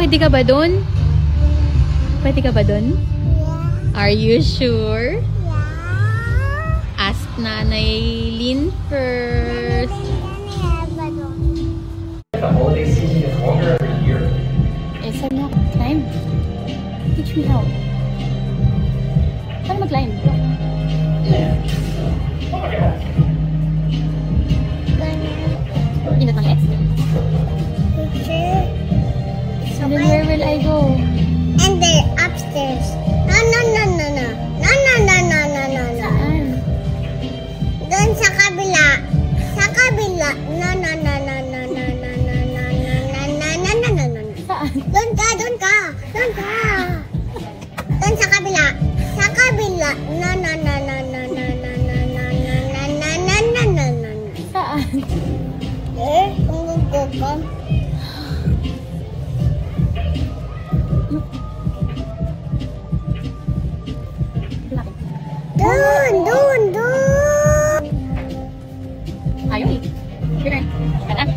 Pwede ka ba dun? Pwede ka ba dun? Yeah. Are you sure? Yeah. Ask Nanay Lynn first. The holiday season is longer every year. Esa na, climb. Teach me how. Paano mag-climb? Pindot ng S? And then where will I go? And then upstairs. No, no, no, no, no. No, no, no, no, no, no, no. Saan? Doon sa kabila. Sa kabila. No, no, no, no, no, no, no, no, no, no, no, no, no, no, no, no. Saan? Doon ka, doon ka. Doon ka. Doon sa kabila. Sa kabila. No, no, no, no, no, no, no, no, no, no, no, no, no, no, no. Saan? Eh, kung gugukom. Doon, doon, doon. Ayaw eh. Here. Kana.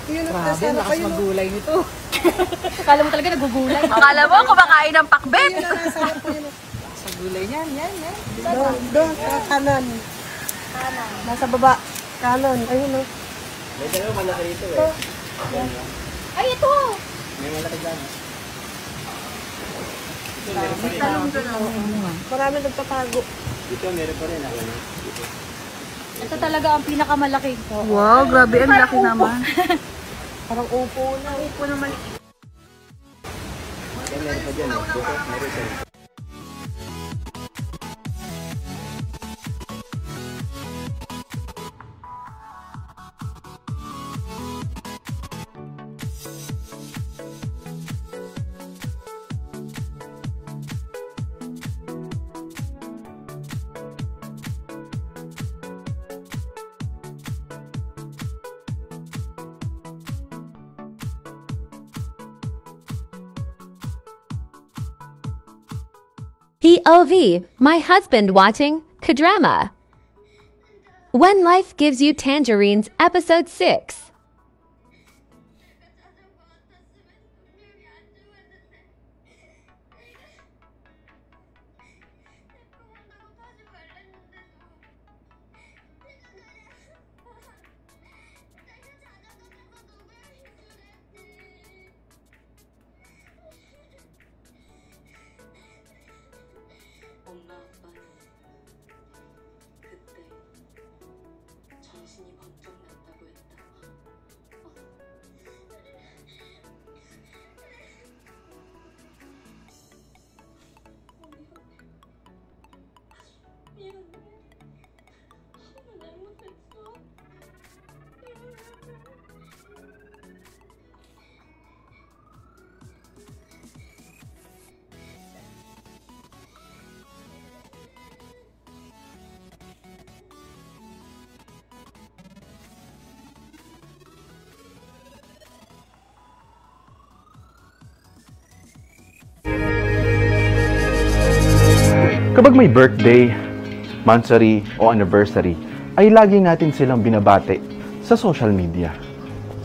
Grabe, lakas maggulay nito. Akala mo talaga nagugulay. Akala mo kumakain ng pakbet. Sa gulay niyan, yan. Doon, sa kanan. Nasa baba. Kanan, ayun o. May dalawa malaki rito eh. Ay, ito! May malaki dyan. Marami nagtatago. Dito meron pa rin. Ito talaga ang pinakamalaki. Wow, grabe, ang laki naman. Parang upo na. Upo naman. Meron pa dyan. Dito, meron siya. POV, my husband watching K-drama. When Life Gives You Tangerines, Episode 6. 엄마 아빠는 그때 정신이 번쩍 났다고 했다. 미안해. 엄마 잘못했어. Kapag may birthday, monthsary o anniversary, ay lagi natin silang binabate sa social media.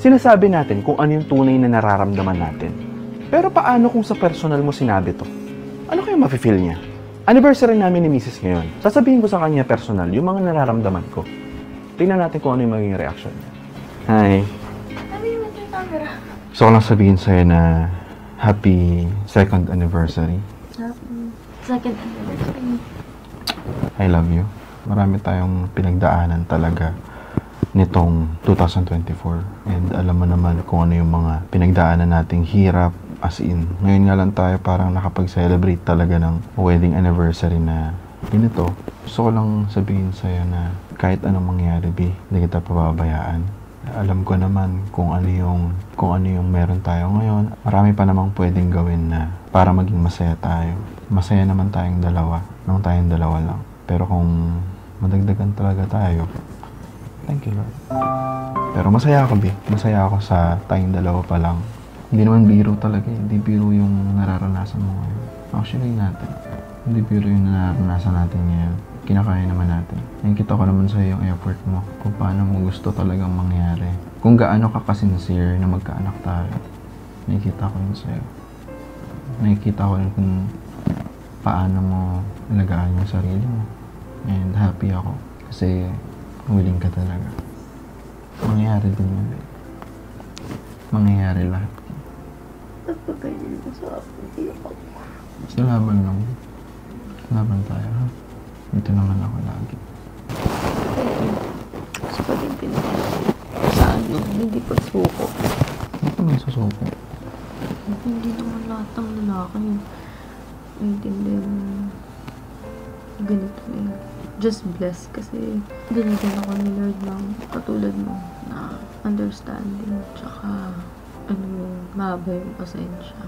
Sinasabi natin kung ano yung tunay na nararamdaman natin. Pero paano kung sa personal mo sinabi to? Ano kaya mafe-feel niya? Anniversary namin ni Mrs. ngayon. Sasabihin ko sa kanya personal yung mga nararamdaman ko. Tingnan natin kung ano yung magiging reaction niya. Hi. Gusto ko lang sabihin sa'yo na happy 2nd anniversary. Second anniversary. I love you. Marami tayong pinagdaanan talaga nitong 2024. And alam mo naman kung ano yung mga pinagdaanan nating hirap. As in, ngayon nga lang tayo parang nakapag-celebrate talaga ng wedding anniversary na ganito. Gusto ko lang sabihin sa'yo na kahit anong mangyari, B, hindi kita pababayaan. Alam ko naman kung ano yung meron tayo ngayon. Marami pa namang pwedeng gawin na para maging masaya tayo. Masaya naman tayong dalawa, nung tayong dalawa lang. Pero kung madagdagan talaga tayo, thank you, Lord. Pero masaya ako, B. Masaya ako sa tayong dalawa pa lang. Hindi naman biro talaga. Hindi biro yung nararanasan mo ngayon. Actually natin. Hindi biro yung nararanasan natin ngayon. Kinakaya naman natin. Nakikita ko naman sa'yo yung effort mo. Kung paano mo gusto talagang mangyari. Kung gaano ka kasincere na magkaanak tayo. Nakikita ko yun sa'yo. Nakikita ko rin kung paano mo alagaan yung sarili mo. And happy ako. Kasi willing ka talaga. Mangyayari din yun. Mangyayari lahat. Basta laban lang. Laban tayo, ha? Dito naman ako lagi. Gusto ko din sa hindi pagsuko. Hindi ka man susuko. Hindi naman lahat ng lalaki maintindihan ganito eh. Just bless kasi binigyan ako ni Lord ng katulad mo na understanding tsaka mahaba yung pasensya.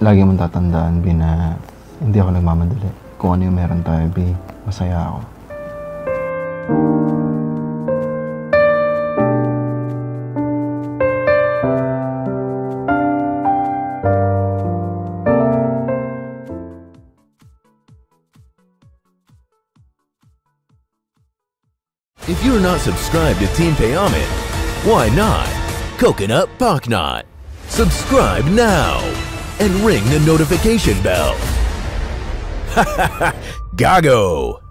Lagi mong tatandaan, B, na hindi ako nagmamadali. Kung ano yung meron tayo, B, masaya ako. If you're not subscribed to Team Payaman, why not? Coconut Pocknot. Subscribe now and ring the notification bell. Gago!